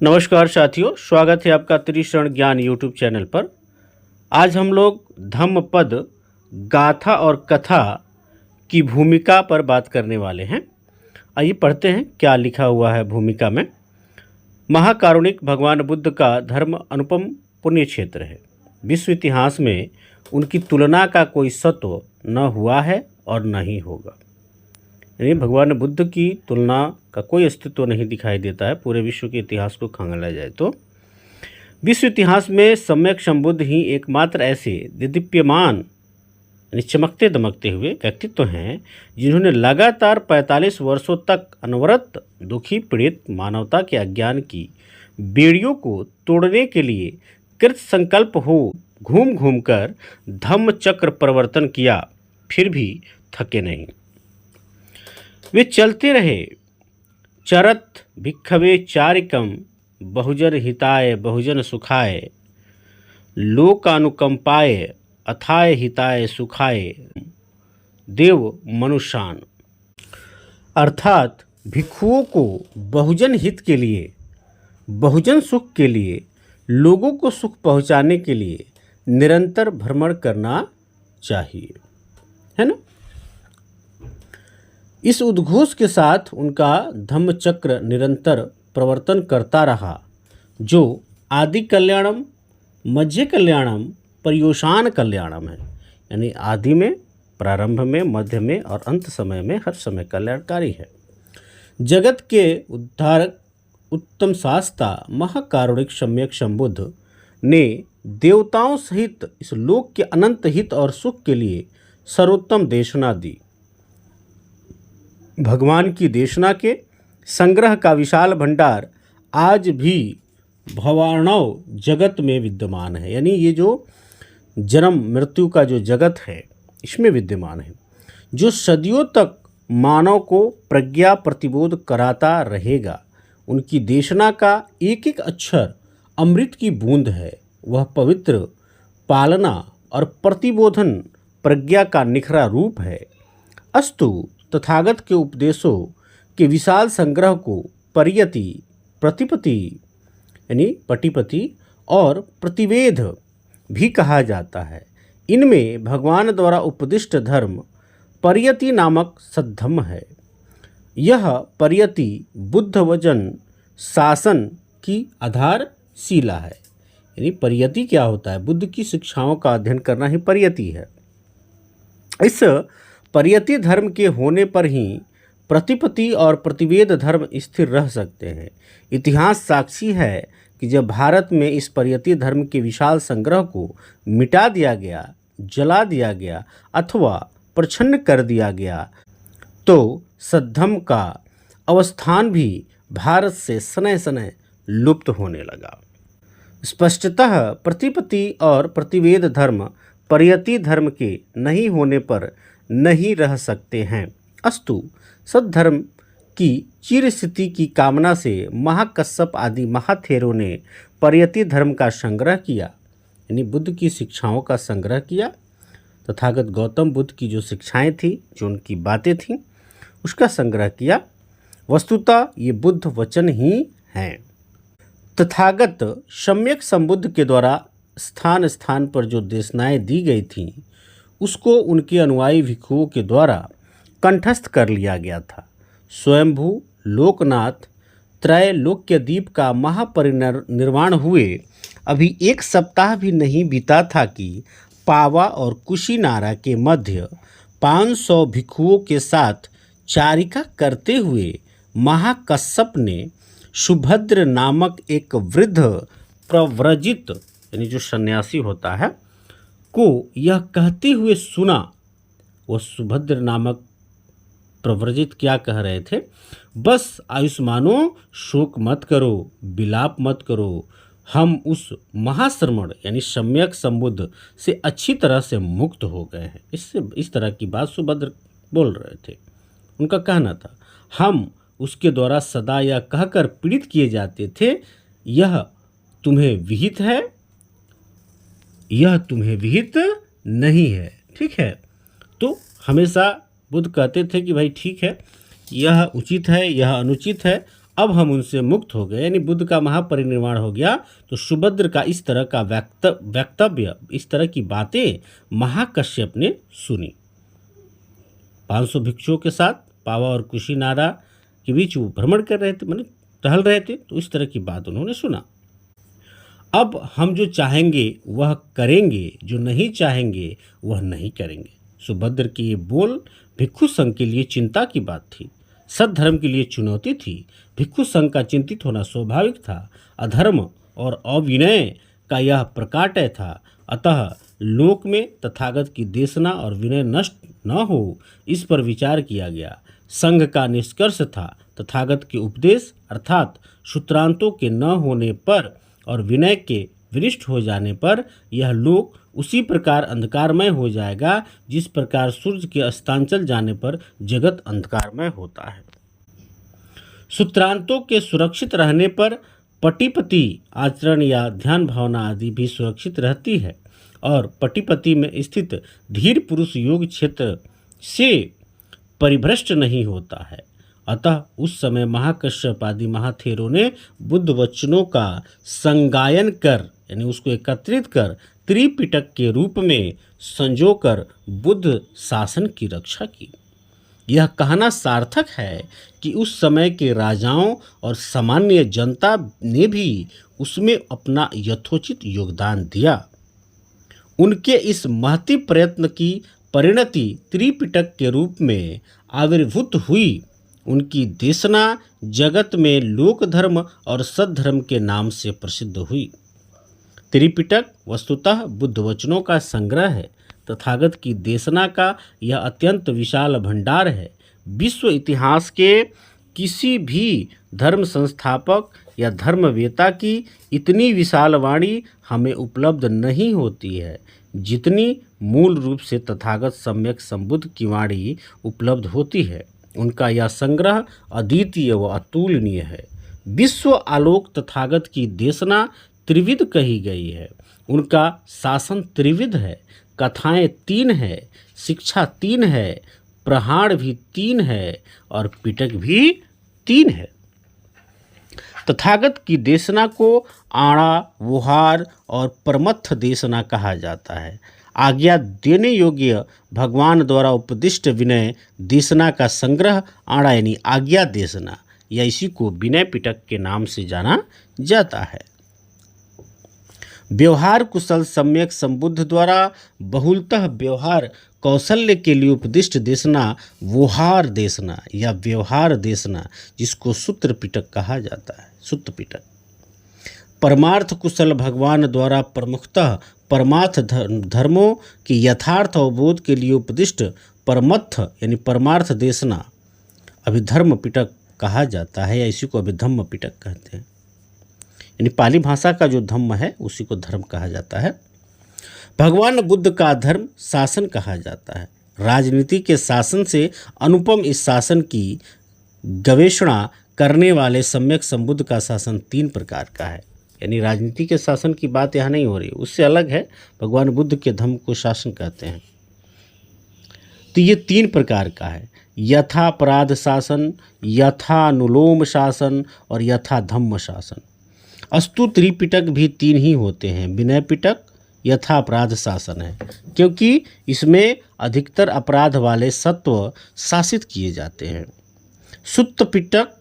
नमस्कार साथियों, स्वागत है आपका त्रिशरण ज्ञान यूट्यूब चैनल पर। आज हम लोग धम्मपद गाथा और कथा की भूमिका पर बात करने वाले हैं। आइए पढ़ते हैं क्या लिखा हुआ है भूमिका में। महाकारुणिक भगवान बुद्ध का धर्म अनुपम पुण्य क्षेत्र है। विश्व इतिहास में उनकी तुलना का कोई सत्व न हुआ है और न ही होगा। यानी भगवान बुद्ध की तुलना का कोई अस्तित्व नहीं दिखाई देता है पूरे विश्व के इतिहास को खंगाला जाए तो। विश्व इतिहास में सम्यक संबुद्ध ही एकमात्र ऐसे दीप्यमान यानी चमकते दमकते हुए व्यक्तित्व हैं जिन्होंने लगातार 45 वर्षों तक अनवरत दुखी पीड़ित मानवता के अज्ञान की बेड़ियों को तोड़ने के लिए कृत संकल्प हो घूम घूम कर धम्म चक्र परिवर्तन किया, फिर भी थके नहीं। वे चलते रहे, चरत भिक्खवे चारिकम बहुजन हिताय बहुजन सुखाय लोकानुकंपाय अथाय हिताय सुखाय देव मनुष्यान। अर्थात भिक्षुओं को बहुजन हित के लिए, बहुजन सुख के लिए, लोगों को सुख पहुंचाने के लिए निरंतर भ्रमण करना चाहिए, है ना। इस उद्घोष के साथ उनका धम्म चक्र निरंतर प्रवर्तन करता रहा, जो आदि कल्याणम, मध्य कल्याणम, पर्योसान कल्याणम है। यानी आदि में, प्रारंभ में, मध्य में और अंत समय में हर समय कल्याणकारी है। जगत के उद्धारक उत्तम शास्ता महाकारुणिक सम्यक संबुद्ध ने देवताओं सहित इस लोक के अनंत हित और सुख के लिए सर्वोत्तम देशना दी। भगवान की देशना के संग्रह का विशाल भंडार आज भी भवार्णव जगत में विद्यमान है। यानी ये जो जन्म मृत्यु का जो जगत है इसमें विद्यमान है, जो सदियों तक मानव को प्रज्ञा प्रतिबोध कराता रहेगा। उनकी देशना का एक एक अक्षर अमृत की बूंद है। वह पवित्र पालना और प्रतिबोधन प्रज्ञा का निखरा रूप है। अस्तु तथागत के उपदेशों के विशाल संग्रह को परियति, प्रतिपति यानी पटिपति और प्रतिवेद भी कहा जाता है। इनमें भगवान द्वारा उपदिष्ट धर्म परियति नामक सद्धम्म है। यह परियति बुद्ध वचन शासन की आधारशिला है। यानी परियति क्या होता है? बुद्ध की शिक्षाओं का अध्ययन करना ही परियति है। इस परियति धर्म के होने पर ही प्रतिपति और प्रतिवेद धर्म स्थिर रह सकते हैं। इतिहास साक्षी है कि जब भारत में इस परियति धर्म के विशाल संग्रह को मिटा दिया गया, जला दिया गया अथवा प्रछन्न कर दिया गया, तो सद्धम्म का अवस्थान भी भारत से सनय सनय लुप्त होने लगा। स्पष्टतः प्रतिपति और प्रतिवेद धर्म परियति धर्म के नहीं होने पर नहीं रह सकते हैं। अस्तु सद्धर्म की चिरस्थिति की कामना से महाकश्यप आदि महाथेरों ने परियति धर्म का संग्रह किया, यानी बुद्ध की शिक्षाओं का संग्रह किया। तथागत गौतम बुद्ध की जो शिक्षाएं थी, जो उनकी बातें थीं, उसका संग्रह किया। वस्तुतः ये बुद्ध वचन ही हैं। तथागत सम्यक संबुद्ध के द्वारा स्थान स्थान पर जो देशनाएं दी गई थीं, उसको उनके अनुयायी भिक्षुओं के द्वारा कंठस्थ कर लिया गया था। स्वयंभू लोकनाथ त्रैलोक्यदीप का महापरिनिर्वाण हुए अभी एक सप्ताह भी नहीं बीता था कि पावा और कुशीनारा के मध्य 500 भिक्षुओं के साथ चारिका करते हुए महाकश्यप ने सुभद्र नामक एक वृद्ध प्रव्रजित यानी जो सन्यासी होता है को यह कहते हुए सुना। वह सुभद्र नामक प्रव्रजित क्या कह रहे थे? बस आयुष्मानो शोक मत करो, विलाप मत करो, हम उस महाश्रमण यानी सम्यक संबुद्ध से अच्छी तरह से मुक्त हो गए हैं। इस तरह की बात सुभद्र बोल रहे थे। उनका कहना था, हम उसके द्वारा सदा यह कहकर पीड़ित किए जाते थे, यह तुम्हें विहित है, यह तुम्हें विहित नहीं है। ठीक है, तो हमेशा बुद्ध कहते थे कि भाई ठीक है, यह उचित है, यह अनुचित है, अब हम उनसे मुक्त हो गए, यानी बुद्ध का महापरिनिर्वाण हो गया। तो सुभद्र का इस तरह का वक्तव्य, इस तरह की बातें महाकश्यप ने सुनी। 500 भिक्षुओं के साथ पावा और कुशीनारा के बीच वो भ्रमण कर रहे थे, मतलब टहल रहे थे, तो इस तरह की बात उन्होंने सुना। अब हम जो चाहेंगे वह करेंगे, जो नहीं चाहेंगे वह नहीं करेंगे। सुभद्र के ये बोल भिक्षु संघ के लिए चिंता की बात थी, सद्धर्म के लिए चुनौती थी। भिक्षु संघ का चिंतित होना स्वाभाविक था। अधर्म और अविनय का यह प्रकाट्य था। अतः लोक में तथागत की देशना और विनय नष्ट न हो, इस पर विचार किया गया। संघ का निष्कर्ष था तथागत के उपदेश अर्थात सूत्रांतों के न होने पर और विनय के विनिष्ट हो जाने पर यह लोक उसी प्रकार अंधकारमय हो जाएगा जिस प्रकार सूर्य के अस्तांचल जाने पर जगत अंधकारमय होता है। सूत्रांतों के सुरक्षित रहने पर पटिपति आचरण या ध्यान भावना आदि भी सुरक्षित रहती है और पटिपति में स्थित धीर पुरुष योग क्षेत्र से परिभ्रष्ट नहीं होता है। अतः उस समय महाकश्यप आदि महाथेरों ने बुद्ध वचनों का संगायन कर, यानी उसको एकत्रित कर त्रिपिटक के रूप में संजोकर बुद्ध शासन की रक्षा की। यह कहना सार्थक है कि उस समय के राजाओं और सामान्य जनता ने भी उसमें अपना यथोचित योगदान दिया। उनके इस महती प्रयत्न की परिणति त्रिपिटक के रूप में आविर्भूत हुई। उनकी देशना जगत में लोक धर्म और सद्धर्म के नाम से प्रसिद्ध हुई। त्रिपिटक वस्तुतः बुद्ध वचनों का संग्रह है। तथागत की देशना का यह अत्यंत विशाल भंडार है। विश्व इतिहास के किसी भी धर्म संस्थापक या धर्मवेता की इतनी विशाल वाणी हमें उपलब्ध नहीं होती है जितनी मूल रूप से तथागत सम्यक संबुद्ध की वाणी उपलब्ध होती है। उनका यह संग्रह अद्वितीय व अतुलनीय है। विश्व आलोक तथागत की देशना त्रिविध कही गई है। उनका शासन त्रिविध है। कथाएं 3 है, शिक्षा 3 है, प्रहाण भी 3 है और पिटक भी 3 है। तथागत की देशना को आड़ा, वुहार और परमत्थ देशना कहा जाता है। आज्ञा देने योग्य भगवान द्वारा उपदिष्ट विनय देशना का संग्रह आड़ा यानी आज्ञा देशना या इसी को विनय पिटक के नाम से जाना जाता है। व्यवहार कुशल सम्यक संबुद्ध द्वारा बहुलतः व्यवहार कौशल्य के लिए उपदिष्ट देशना वुहार देशना या व्यवहार देशना जिसको सूत्र पिटक कहा जाता है, सूत्र पिटक। परमार्थ कुशल भगवान द्वारा प्रमुखतः परमार्थ धर्मों के यथार्थ अवबोध के लिए उपदिष्ट परमत्थ यानी परमार्थ देशना अभिधर्म पिटक कहा जाता है या इसी को अभिधम्म पिटक कहते हैं। यानी पाली भाषा का जो धम्म है उसी को धर्म कहा जाता है। भगवान बुद्ध का धर्म शासन कहा जाता है। राजनीति के शासन से अनुपम इस शासन की गवेषणा करने वाले सम्यक संबुद्ध का शासन 3 प्रकार का है। यानी राजनीति के शासन की बात यहाँ नहीं हो रही, उससे अलग है। भगवान बुद्ध के धम्म को शासन कहते हैं। तो ये 3 प्रकार का है, यथापराध शासन, यथानुलोम शासन और यथा धम्म शासन। अस्तु त्रिपिटक भी 3 ही होते हैं। विनय पिटक यथापराध शासन है क्योंकि इसमें अधिकतर अपराध वाले सत्व शासित किए जाते हैं। सुत्त पिटक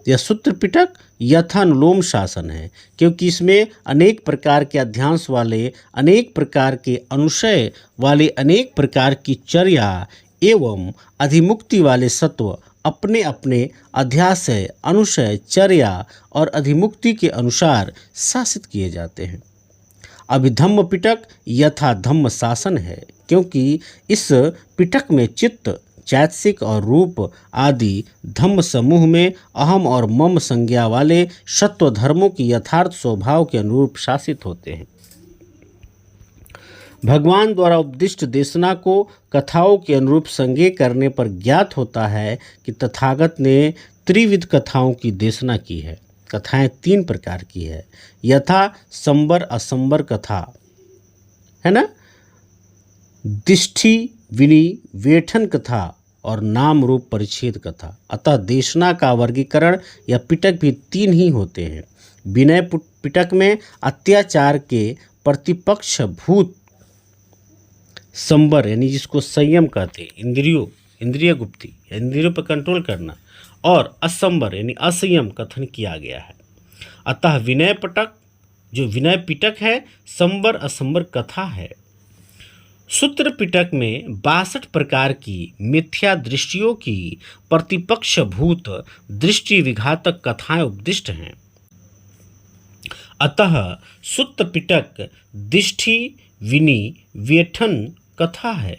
या सूत्र पिटक यथानुलोम शासन है क्योंकि इसमें अनेक प्रकार के अध्यांश वाले, अनेक प्रकार के अनुशय वाले, अनेक प्रकार की चर्या एवं अधिमुक्ति वाले सत्व अपने अपने अध्याशय, अनुशय, चर्या और अधिमुक्ति के अनुसार शासित किए जाते हैं। अभिधम्म पिटक यथा धम्म शासन है क्योंकि इस पिटक में चित्त, चैतसिक और रूप आदि धम्म समूह में अहम और मम संज्ञा वाले सत्व धर्मों की यथार्थ स्वभाव के अनुरूप शासित होते हैं। भगवान द्वारा उपदिष्ट देशना को कथाओं के अनुरूप संज्ञेय करने पर ज्ञात होता है कि तथागत ने त्रिविध कथाओं की देशना की है। कथाएं 3 प्रकार की है, यथा संबर असंबर कथा है ना, दिष्टि विनी वेठन कथा और नाम रूप परिच्छेद कथा। अतः देशना का वर्गीकरण या पिटक भी 3 ही होते हैं। विनय पिटक में अत्याचार के प्रतिपक्ष भूत संवर यानी जिसको संयम कहते हैं, इंद्रिय गुप्ति, इंद्रियों पर कंट्रोल करना, और असंवर यानी असंयम कथन किया गया है। अतः विनय पिटक है संवर असंवर कथा है। सूत्र पिटक में 62 प्रकार की मिथ्या दृष्टियों की प्रतिपक्ष भूत दृष्टि विघातक कथाएं उपदिष्ट हैं। अतः सुत्त पिटक दिष्टि विनी व्यठन कथा है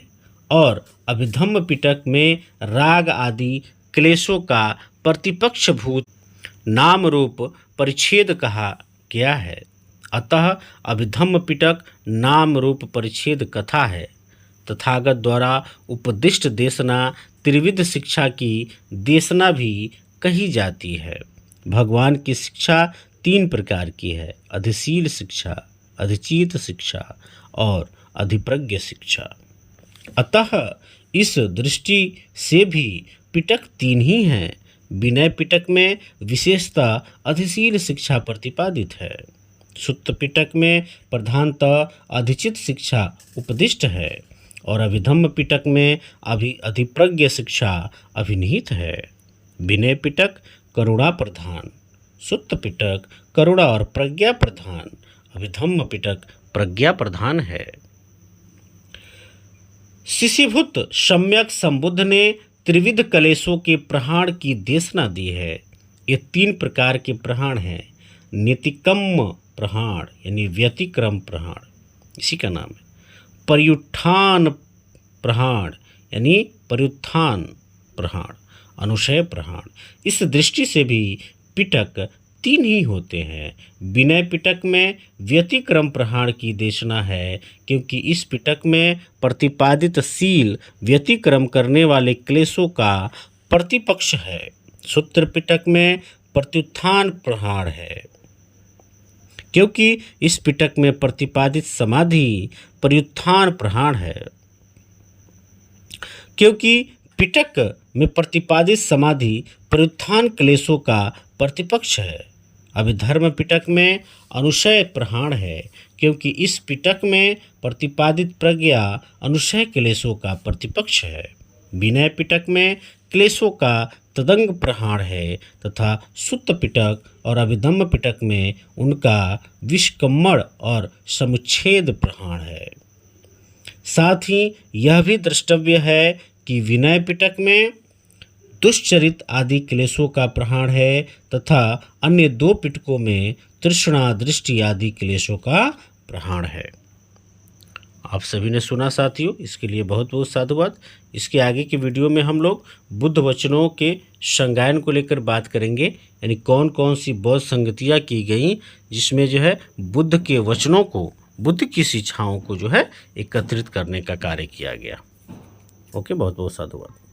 और अभिधम्म पिटक में राग आदि क्लेशों का प्रतिपक्ष भूत नाम रूप परिच्छेद कहा गया है। अतः अभिधम्म पिटक नाम रूप परिच्छेद कथा है। तथागत द्वारा उपदिष्ट देशना त्रिविध शिक्षा की देशना भी कही जाती है। भगवान की शिक्षा 3 प्रकार की है: अधिशील शिक्षा, अधिचित शिक्षा और अधिप्रज्ञ शिक्षा। अतः इस दृष्टि से भी पिटक 3 ही हैं। विनय पिटक में विशेषतः अधिशील शिक्षा प्रतिपादित है। सुत्त पिटक में प्रधानतः अधिचित शिक्षा उपदिष्ट है और अभिधम्म पिटक में अधिप्रज्ञ शिक्षा अभिनिहित है। विनय पिटक करुणा प्रधान, सुत्त पिटक करुणा और प्रज्ञा प्रधान, अभिधम्म पिटक प्रज्ञा प्रधान है। शिशिभूत सम्यक संबुद्ध ने त्रिविध कलेशों के प्रहाण की देशना दी है। ये 3 प्रकार के प्रहाण हैं। नीतिकम्म प्रहाण यानी व्यतिक्रम प्रहाण, इसी का नाम है। पर्युत्थान प्रहाण यानी पर्युत्थान प्रहाण, अनुशय प्रहाण। इस दृष्टि से भी पिटक 3 ही होते हैं। विनय पिटक में व्यतिक्रम प्रहाण की देशना है क्योंकि इस पिटक में प्रतिपादित शील व्यतिक्रम करने वाले क्लेशों का प्रतिपक्ष है। सूत्र पिटक में प्रत्युत्थान प्रहाण है क्योंकि इस पिटक में प्रतिपादित समाधि पर्युत्थान प्रहाण है। क्योंकि पिटक में प्रतिपादित समाधि पर्युत्थान क्लेशों का प्रतिपक्ष है। अभिधर्म पिटक में अनुशय प्रहाण है क्योंकि इस पिटक में प्रतिपादित प्रज्ञा अनुशय क्लेशों का प्रतिपक्ष है। विनय पिटक में क्लेशों का तदंग प्रहाण है तथा सुत्त पिटक और अभिधम्म पिटक में उनका विष्कम्मण और समुच्छेद प्रहाण है। साथ ही यह भी द्रष्टव्य है कि विनय पिटक में दुष्चरित आदि क्लेशों का प्रहाण है तथा अन्य 2 पिटकों में तृष्णा दृष्टि आदि क्लेशों का प्रहाण है। आप सभी ने सुना साथियों, इसके लिए बहुत बहुत साधुवाद। इसके आगे के वीडियो में हम लोग बुद्ध वचनों के संज्ञान को लेकर बात करेंगे, यानी कौन कौन सी बौद्ध संगतियाँ की गई जिसमें जो है बुद्ध के वचनों को, बुद्ध की शिक्षाओं को जो है एकत्रित करने का कार्य किया गया। ओके, बहुत बहुत साधुवाद।